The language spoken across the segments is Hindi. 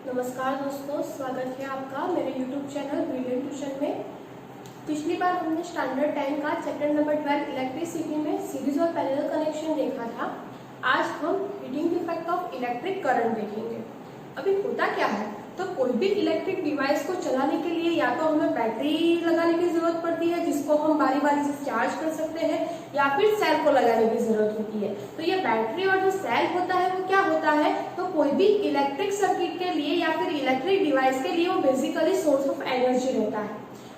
नमस्कार दोस्तों, स्वागत है आपका मेरे YouTube चैनल ब्रिलियंट ट्यूशन में। पिछली बार हमने स्टैंडर्ड 10 का चैप्टर नंबर 12 इलेक्ट्रिसिटी में सीरीज और पैरेलल कनेक्शन देखा था। आज हम heating effect of electric current देखेंगे। अभी होता क्या है, तो कोई भी इलेक्ट्रिक डिवाइस को चलाने के लिए या तो हमें बैटरी लगाने की जरूरत पड़ती है जिसको हम बारी बारी से चार्ज कर सकते हैं, या फिर सेल को लगाने की जरूरत होती है। तो ये बैटरी और जो सेल होता है वो क्या होता है, तो कोई भी इलेक्ट्रिक सर्किट के लिए या फिर इलेक्ट्रिक डिवाइस के लिए वो बेसिकली सोर्स ऑफ एनर्जी रहता है।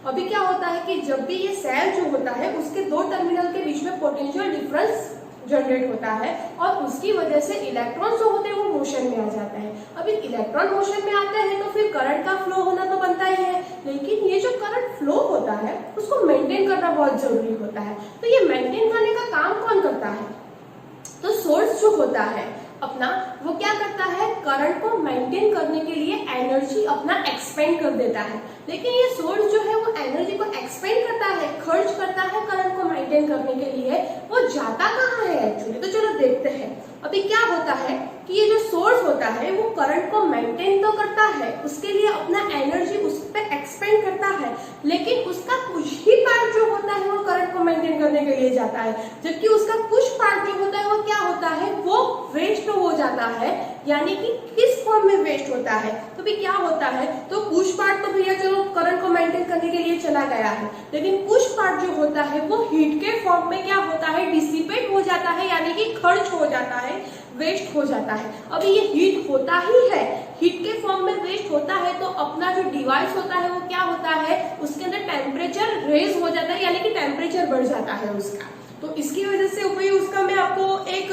अभी क्या होता है कि जब भी ये सेल जो होता है उसके दो टर्मिनल के बीच में पोटेंशियल डिफरेंस जनरेट होता है और उसकी वजह से इलेक्ट्रॉन जो होते हैं वो मोशन में आ जाता है। अभी इलेक्ट्रॉन मोशन में आता है तो फिर करंट का फ्लो होना तो बनता ही है, लेकिन ये जो करंट फ्लो होता है उसको मेंटेन करना बहुत जरूरी होता है। तो ये मेंटेन करने का काम कौन करता है, तो सोर्स जो होता है अपना वो क्या करता है, करंट को मेंटेन करने के लिए एनर्जी अपना एक्सपेंड कर देता है। लेकिन ये सोर्स जो है वो एनर्जी को एक्सपेंड करता है, खर्च करता है करंट को मेंटेन करने के लिए, वो जाता कहाँ है एक्चुअली। तो चलो देखते हैं। अभी क्या होता है कि ये जो सोर्स होता है वो करंट को मेंटेन तो करता है, उसके लिए अपना एनर्जी उस पर एक्सपेंड करता है, लेकिन उसका कुछ ही पार्ट जो होता है वो करंट को मेंटेन करने के लिए जाता है, जबकि उसका कुछ पार्ट जो होता है वो क्या होता है, वो वेस्ट हो जाता है। यानी कि किस फॉर्म में वेस्ट होता है, तो भी क्या होता है, तो कुछ पार्ट तो भैया चलो करंट को मेंटेन करने के लिए चला गया है, लेकिन कुछ पार्ट जो होता है वो हीट के फॉर्म में क्या होता है, डिसिपेट हो जाता है, यानी कि खर्च हो जाता है, वेस्ट हो जाता है। अभी ये हीट होता ही है, हीट के फॉर्म में वेस्ट होता है, तो अपना जो डिवाइस होता है वो क्या होता है, उसके अंदर टेम्परेचर रेज हो जाता है, यानी कि टेम्परेचर बढ़ जाता है उसका। तो इसकी वजह से उसका मैं आपको एक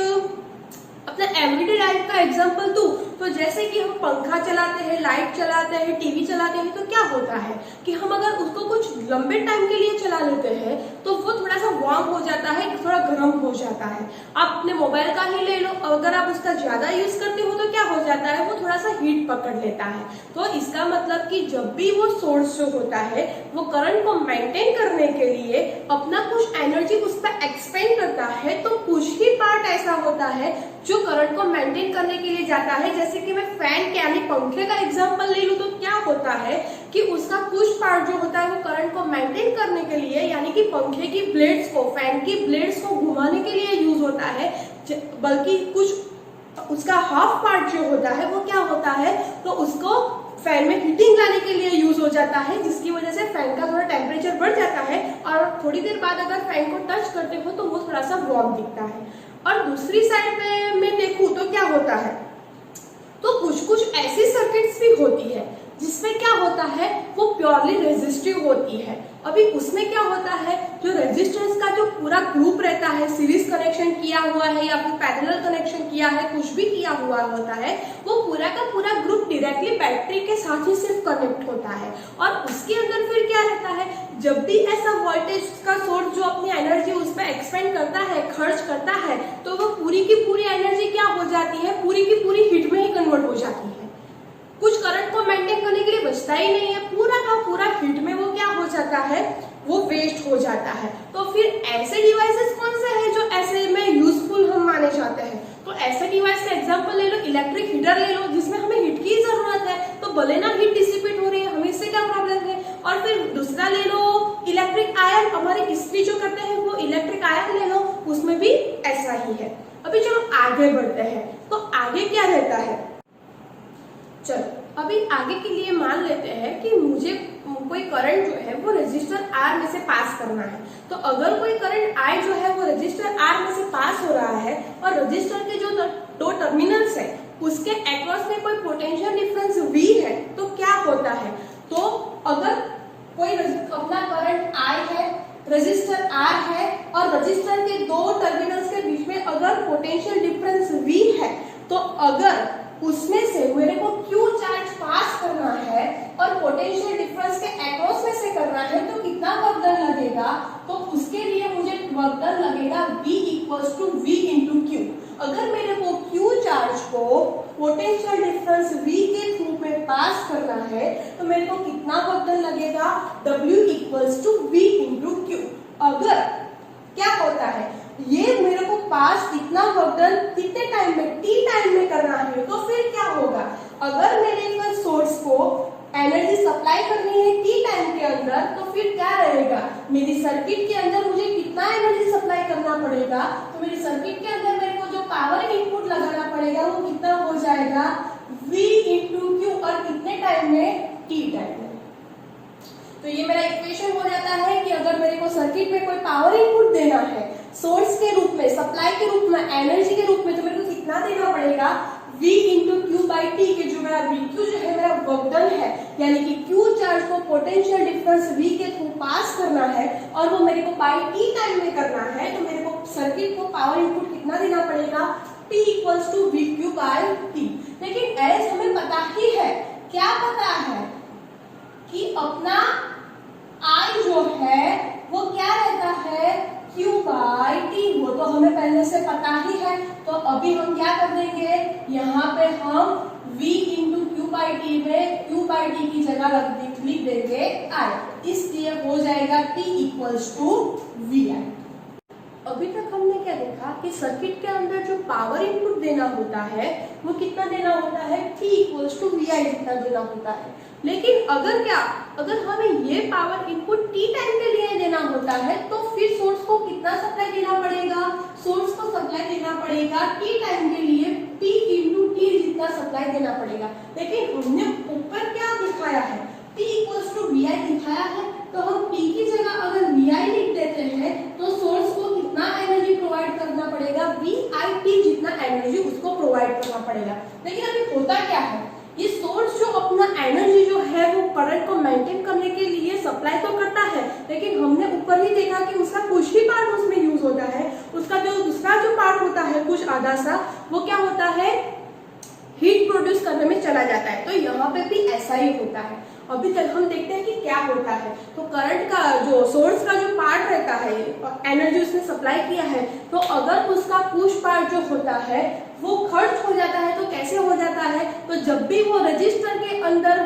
अपना एवरीडे लाइफ का एग्जांपल दूं, तो जैसे कि हम पंखा चलाते हैं, लाइट चलाते हैं, टीवी चलाते हैं, तो क्या होता है कि हम अगर उसको कुछ लंबे टाइम के लिए चला लेते हैं तो वो थोड़ा सा वार्म हो जाता है, थोड़ा गर्म हो जाता है। आप अपने मोबाइल का ही ले लो, अगर आप उसका ज्यादा यूज करते हो तो क्या हो जाता है, वो थोड़ा सा हीट पकड़ लेता है। तो इसका मतलब कि जब भी वो सोर्स जो होता है वो करंट को मेंटेन करने के लिए अपना कुछ एनर्जी उस पर एक्सपेंड करता है, तो कुछ ही पार्ट ऐसा होता है जो करंट को मेंटेन करने के लिए जाता है। जैसे कि मैं फैन के यानी पंखे का एग्जांपल ले लूं, तो क्या होता है कि उसका कुछ पार्ट जो होता है वो करंट को मेंटेन करने के लिए, यानी कि पंखे की ब्लेड्स को, फैन की ब्लेड्स को घुमाने के लिए यूज होता है, बल्कि कुछ उसका हाफ पार्ट जो होता है वो क्या होता है, तो उसको फैन में हीटिंग लाने के लिए यूज हो जाता है, जिसकी वजह से फैन का थोड़ा टेम्परेचर बढ़ जाता है और थोड़ी देर बाद अगर फैन को टच करते हो तो वो थोड़ा सा वार्म दिखता है। और दूसरी साइड पे मैं देखूं तो क्या होता है, तो कुछ ऐसी सर्किट्स भी होती है जिसमें क्या होता है, वो प्योरली रेजिस्टिव होती है। अभी उसमें क्या होता है, जो रेजिस्टेंस का जो पूरा ग्रुप रहता है, सीरीज कनेक्शन किया हुआ है या फिर पैरेलल कनेक्शन किया है, कुछ भी किया हुआ होता है, वो पूरा का पूरा ग्रुप डायरेक्टली बैटरी के साथ ही सिर्फ कनेक्ट होता है। और उसके अंदर फिर क्या रहता है, जब भी ऐसा वोल्टेज का सोर्स जो अपनी एनर्जी उस पर एक्सपेंड करता है, खर्च करता है, तो वो पूरी की पूरी एनर्जी क्या हो जाती है, पूरी की पूरी हीट में ही कन्वर्ट हो जाती है। कुछ करंट को मेंटेन करने के लिए बचता ही नहीं है, पूरा का पूरा हीट में वो क्या हो जाता है, वो वेस्ट हो जाता है। तो फिर ऐसे डिवाइसेस कौन से हैं जो ऐसे में यूजफुल हम माने जाते हैं, तो ऐसे डिवाइस का एग्जांपल ले लो, इलेक्ट्रिक हीटर ले लो, जिसमें हमें हीट की जरूरत है, तो भले ना हीट डिसिपेट हो रही है, हमें इससे क्या प्रॉब्लम है। और फिर दूसरा ले लो इलेक्ट्रिक आयन, हमारे इस्त्री जो करते हैं वो इलेक्ट्रिक आयन ले लो, उसमें भी ऐसा ही है। अभी चलो आगे बढ़ते हैं, तो आगे क्या रहता है, चलो अभी आगे के लिए मान लेते हैं कि मुझे कोई करंट जो है वो रेजिस्टर R में से पास करना है। तो अगर कोई करंट I जो है वो रेजिस्टर R में से पास हो रहा है और रेजिस्टर के जो दो टर्मिनल्स है उसके अक्रॉस में कोई पोटेंशियल डिफरेंस V है, तो क्या होता है, तो अगर कोई अपना करंट I है, रेजिस्टर R है और रेजिस्टर के दो टर्मिनल्स के बीच में अगर पोटेंशियल डिफरेंस V है, तो अगर उसमें से मेरे को Q चार्ज पास करना है और पोटेंशियल डिफरेंस के अक्रॉस में से करना है, तो कितना वर्क डन लगेगा, तो उसके लिए मुझे वर्क डन लगेगा V = V × Q। अगर मेरे को Q चार्ज को पोटेंशियल डिफरेंस V के थ्रू में पास करना है, तो मेरे को कितना वर्क डन लगेगा, W = V × Q। अगर क्या होता है, ये मेरे को पास इतना वर्क डन कितने टाइम में, T टाइम में करना है, तो फिर क्या होगा, अगर मेरे पास सप्लाई करनी है टी टाइम के अंदर, तो फिर क्या रहेगा, मेरी सर्किट के अंदर मुझे कितना एनर्जी सप्लाई करना पड़ेगा, तो मेरी सर्किट के अंदर मेरे को जो पावर इनपुट लगाना पड़ेगा वो कितना हो जाएगा, V इंटू क्यू, और कितने टाइम में, टी टाइम में। तो ये मेरा इक्वेशन हो जाता है कि अगर मेरे को सर्किट में कोई पावर इनपुट देना है सोर्स के रूप में, सप्लाई के रूप में, एनर्जी के रूप में, तो मेरे को कितना देना पड़ेगा, V into Q by T, के जो मेरा VQ जो है मेरा वर्क डन है, यानी कि Q चार्ज को पोटेंशियल डिफरेंस V के थ्रू पास करना है और वो मेरे को बाई टी टाइम में करना है, तो मेरे को सर्किट को पावर इनपुट कितना देना पड़ेगा, P equals to VQ by T. लेकिन एज हमें पता ही है, क्या पता है कि अपना I जो है वो क्या रहता है, Q बाई टी, वो तो हमें पहले से पता ही है। तो अभी हम क्या कर देंगे, यहाँ पे हम V into Q by T में Q बाई टी की जगह लिख देंगे I, इसलिए हो जाएगा T इक्वल्स टू वी आई। अभी तक हमने क्या देखा कि सर्किट के अंदर जो पावर इनपुट देना होता है वो कितना देना होता है, T इक्वल्स टू वी आई जितना देना होता है। लेकिन अगर हमें ये पावर इनपुट टी टाइम के लिए देना होता है तो फिर सोर्स को कितना सप्लाई देना पड़ेगा, सोर्स को सप्लाई देना पड़ेगा टी टाइम के लिए P इंटू टी जितना सप्लाई देना पड़ेगा। लेकिन हमने ऊपर क्या दिखाया है, T इक्वल्स टू वी आई दिखाया है, तो हम T की जगह अगर वी आई लिख देते हैं तो सोर्स को कितना एनर्जी प्रोवाइड करना पड़ेगा, वी आई टी जितना एनर्जी उसको प्रोवाइड करना पड़ेगा। लेकिन अभी होता क्या है, ये सोर्स जो अपना एनर्जी जो है वो करंट को मेंटेन करने के लिए सप्लाई तो करता है, लेकिन हमने ऊपर ही देखा कि उसका कुछ ही पार्ट उसमें यूज होता है, उसका जो दूसरा जो पार्ट होता है कुछ आधा सा, वो क्या होता है, हीट प्रोड्यूस करने में चला जाता है। तो यहाँ पे भी ऐसा ही होता है। अभी तक हम देखते हैं कि क्या होता है, तो करंट का जो सोर्स का जो पार्ट रहता है, एनर्जी उसने सप्लाई किया है, तो अगर उसका कुछ पार्ट जो होता है वो खर्च हो जाता है, तो कैसे हो जाता है, तो जब भी वो रजिस्टर के अंदर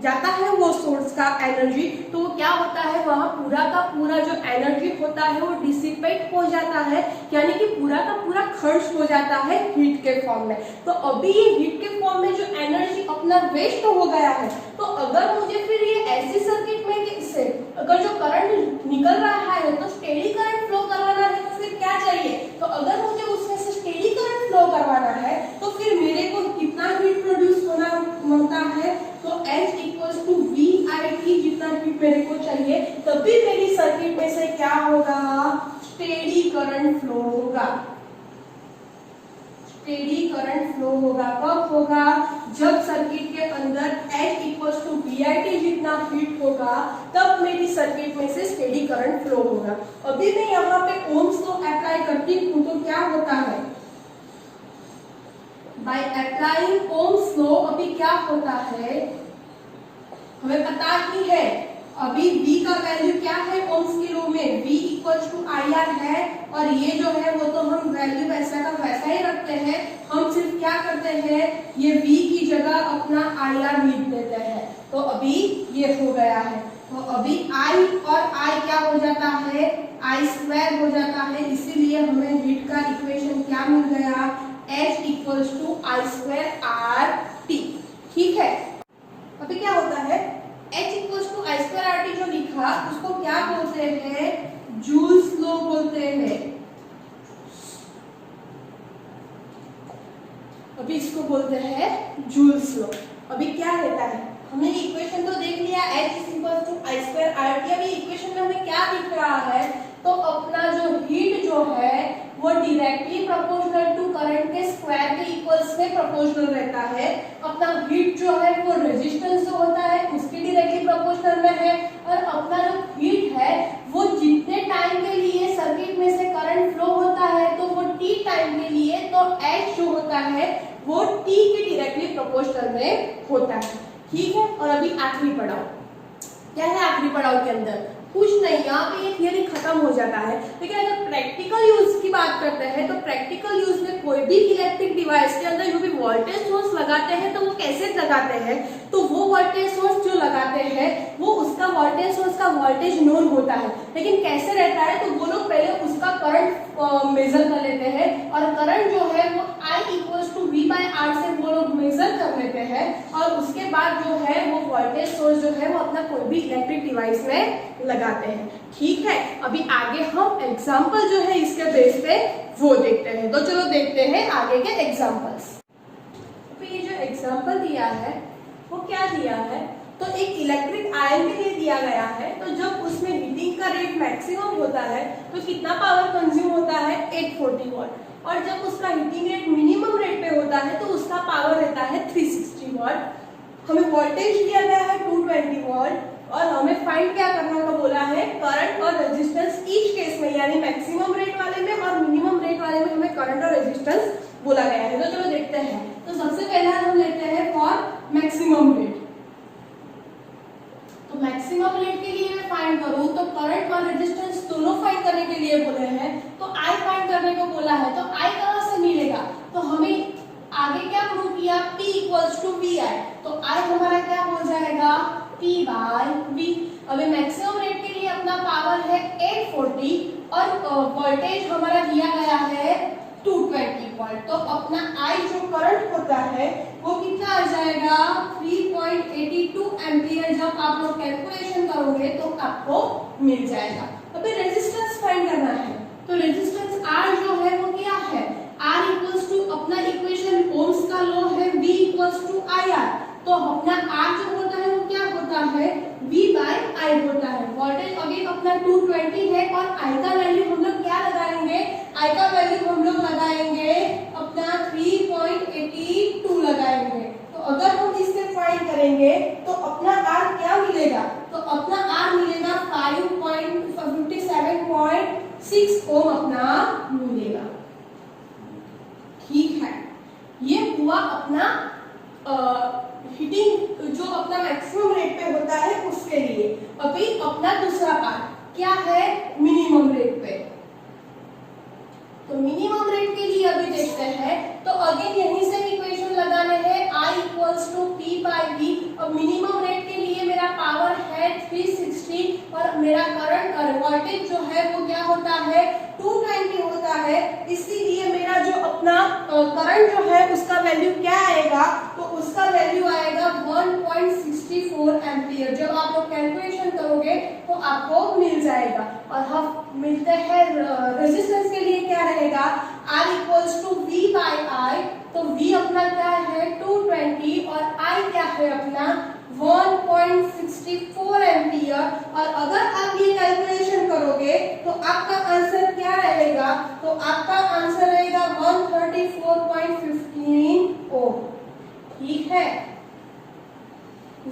जाता है वो सोर्स का एनर्जी, तो वो क्या होता है, वहाँ पूरा का पूरा जो एनर्जी होता है वो डिसिपेट हो जाता है, यानी कि पूरा का पूरा खर्च हो जाता है हीट के फॉर्म में। तो अभी ये हीट के फॉर्म में जो एनर्जी अपना वेस्ट हो गया है, तो अगर मुझे फिर ये ऐसी सर्किट में से अगर जो करंट निकल रहा है तो स्टेडी करंट फ्लो करवाना है, तो फिर क्या चाहिए, तो अगर मुझे उसमें से स्टेडी करंट फ्लो करवाना है तो फिर मेरे को कितना हीट प्रोड्यूस होता है, तो H equals to V I T जितना हीट मेरे को चाहिए, तभी मेरी सर्किट में से क्या होगा, स्टेडी करंट फ्लो होगा। स्टेडी करंट फ्लो होगा कब होगा, जब सर्किट के अंदर H equals to V I T जितना हीट होगा, तब मेरी सर्किट में से स्टेडी करंट फ्लो होगा। अभी मैं यहाँ पे ओम्स लॉ अप्लाई करती हूँ तो क्या होता है, बाय अप्लाइंग ओम्स लॉ अभी क्या होता है, हमें पता ही है अभी V का वैल्यू क्या है ओम्स के लॉ में, V equals to I R है, और ये जो है वो तो हम वैल्यू वैसा का वैसा ही रखते हैं, हम सिर्फ क्या करते हैं, ये V की जगह अपना आई आर लिख देते हैं, तो अभी ये हो गया है। तो अभी I और I क्या हो जाता है, I स्क्वायर हो जाता है, इसीलिए हमें हीट का इक्वेशन क्या मिल गया, H equals to I square R T. ठीक है, अभी क्या होता है, H equals to I square R T जो लिखा उसको क्या बोलते हैं, जूल्स लॉ बोलते हैं। अभी इसको बोलते हैं जूल्स लॉ। अभी क्या रहता है, हमने इक्वेशन तो देख लिया, H equals to I square R T. अभी इक्वेशन में हमें क्या दिख रहा है, तो अपना जो हीट जो है वो डायरेक्टली प्रोपोर्शनल टू करंट के स्क्वायर के इक्वल्स में प्रोपोर्शनल रहता है। अपना हीट जो है वो रेजिस्टेंस जो होता है उसके डायरेक्टली प्रोपोर्शनल में है, और अपना जो हीट है वो जितने टाइम के लिए सर्किट में से करंट फ्लो होता है तो वो टी टाइम के लिए तो H जो होता है वो टी के डायरेक्टली प्रोपोर्शनल में होता है। ठीक है, और अभी आखिरी पड़ाव क्या है, आखिरी पड़ाव के अंदर कुछ नहीं, यहाँ पे ये थियरी खत्म हो जाता है। लेकिन अगर प्रैक्टिकल यूज की बात करते हैं तो प्रैक्टिकल यूज में कोई भी इलेक्ट्रिक डिवाइस के अंदर जो भी वोल्टेज सोर्स लगाते हैं तो वो कैसे लगाते हैं, तो वो वोल्टेज सोर्स जो लगाते हैं वो उसका वोल्टेज सोर्स का वोल्टेज नोन होता है, लेकिन कैसे रहता है, तो वो लोग पहले उसका करंट मेजर कर लेते हैं, और करंट जो है वो I equals to V by R से वो लोग मेजर कर लेते हैं, और और उसके बाद जो है वो वोल्टेज सोर्स जो है वो अपना कोई भी इलेक्ट्रिक डिवाइस में लगाते हैं। ठीक है, अभी आगे हम एग्जाम्पल जो है इसके बेस पे वो देखते हैं। तो चलो देखते हैं आगे के एग्जाम्पल्स। ये जो एग्जाम्पल दिया है वो क्या दिया है, तो एक इलेक्ट्रिक आयन के लिए दिया गया है। तो जब उसमें हीटिंग का रेट मैक्सिमम होता है तो कितना पावर कंज्यूम होता है 840 वॉट, और जब उसका हीटिंग रेट मिनिमम रेट पे होता है तो उसका पावर रहता है 360 वॉट। हमें वोल्टेज दिया गया है 220 वॉट और हमें फाइंड क्या करने को बोला है, करंट और रेजिस्टेंस ईच केस में, यानी मैक्सिमम रेट वाले में और मिनिमम रेट वाले में हमें करंट और रेजिस्टेंस बोला गया है। तो चलो देखते हैं। तो सबसे पहला हम लेते हैं फॉर मैक्सिमम रेट। तो मैक्सिमम रेट के लिए मैं फाइंड करूं तो करंट और रेजिस्टेंस दोनों फाइंड करने के लिए बोले हैं, तो आई फाइंड करने को बोला है। तो आई कहां से मिलेगा, तो हमें आगे क्या प्रूव किया, P इक्वल्स टू वी आई। तो आई हमारा क्या हो जाएगा, P बाय V। अभी मैक्सिमम रेट के लिए अपना पावर है 840 और वोल्टेज हमारा दिया गया है 220 वोल्ट। तो अपना I जो करंट होता है वो कितना आ जाएगा 3.82 एम्पियर। जब आप लोग कैलकुलेशन करोगे तो आपको मिल जाएगा। अभी रेजिस्टेंस फाइंड करना है, तो रेजिस्टेंस R जो है वो क्या है, R इक्वल्स टू अपना इक्वेशन ओम्स का लॉ है V इक्वल्स टू IR। तो अपना R जो होता है वो क्या होता है V बाय I होता है। वोल्टेज अभी अपना 220 है और I का वैल्यू हम लोग क्या लगाएंगे, I का वैल्यू हम लोग लगाएंगे अपना 3.82 लगाएंगे। तो अगर हम इससे फाइंड करेंगे तो अपना R क्या मिलेगा, तो अपना R मिलेगा 57.6 ओम अपना मिलेगा। ठीक है, ये हुआ अपना हीटिंग जो अपना मैक्सिमम रेट पे होता है उसके लिए। अभी अपना दूसरा पार्ट क्या है, मिनिमम रेट पे। तो मिनिमम रेट के लिए अभी देखते हैं। तो अगेन यहीं से इक्वेशन लगाने हैं, I equals to P by V। अब मिनिमम रेट के लिए मेरा पावर है 360 और मेरा करंट और वोल्टेज जो है वो क्या होता है 220 होता है। इसीलिए मेरा जो अपना करंट जो है उसका वैल्यू क्या आएगा, तो उसका वैल्यू आएगा 1.64 एम्पियर। जब आप लोग कैलकुलेशन करोगे तो आपको मिल जाएगा। और हम मिलते हैं रेजिस्टेंस के लिए क्या रहेगा, R equals to V by I। तो V अपना क्या है 220 और I क्या है अपना 1.64 एम्पियर। और अगर आप ये कैलकुलेशन करोगे तो आपका आंसर क्या रहेगा, तो आपका आंसर रहेगा 134.15 ओम। ठीक है,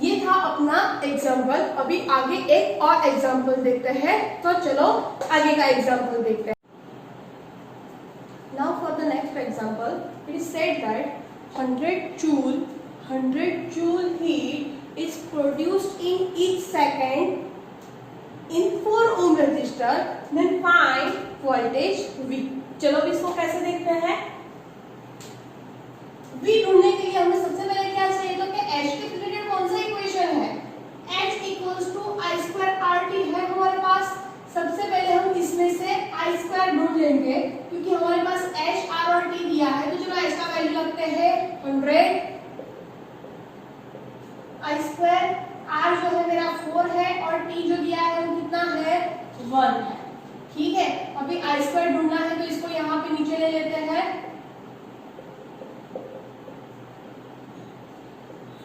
ये था अपना एग्जाम्पल। अभी आगे एक और एग्जाम्पल देखते हैं। तो चलो आगे का एग्जाम्पल देखते हैं। Now for the next example, it is said that 100 joule heat is produced in each second in 4 ohm resistor. Then find voltage V. चलो इसको कैसे देखते हैं। V ढूंढने के लिए हमें सबसे पहले क्या चाहिए, तो कि H के रिलेटेड कौन सा इक्वेशन है, H equals to I square RT है हमारे पास। सबसे पहले हम इसमें से I स्क्वायर ढूंढ लेंगे क्योंकि हमारे पास H R और T दिया है। तो चलो H का वैल्यू लगते हैं 100, I स्क्वायर R जो है मेरा 4 है और T जो दिया है वो कितना है 1 है। ठीक है, अभी I स्क्वायर ढूंढना है तो इसको यहाँ पे नीचे ले लेते हैं।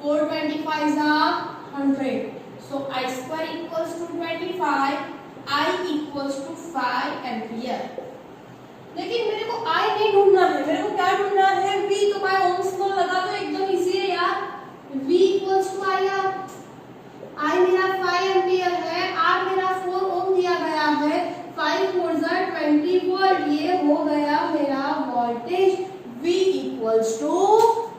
425 is 100, so I square equals to 25, I equals to 5 ampere. लेकिन मेरे को I नहीं ढूंढना है, मेरे को क्या ढूंढना है V। तो बाय ओम्स लॉ लगा दो, एकदम इजी है यार। V equals to IR। I मेरा 5 एम्पियर है, R मेरा 4 ओम दिया गया है, 5 4 20 वोल्ट। ये हो गया मेरा voltage V equals to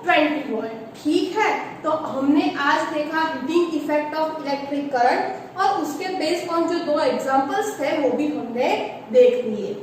20 volt. ठीक है, तो हमने आज देखा heating effect of electric current और उसके बेस्ड ऑन जो 2 एग्जांपल्स थे वो भी हमने देख लिए।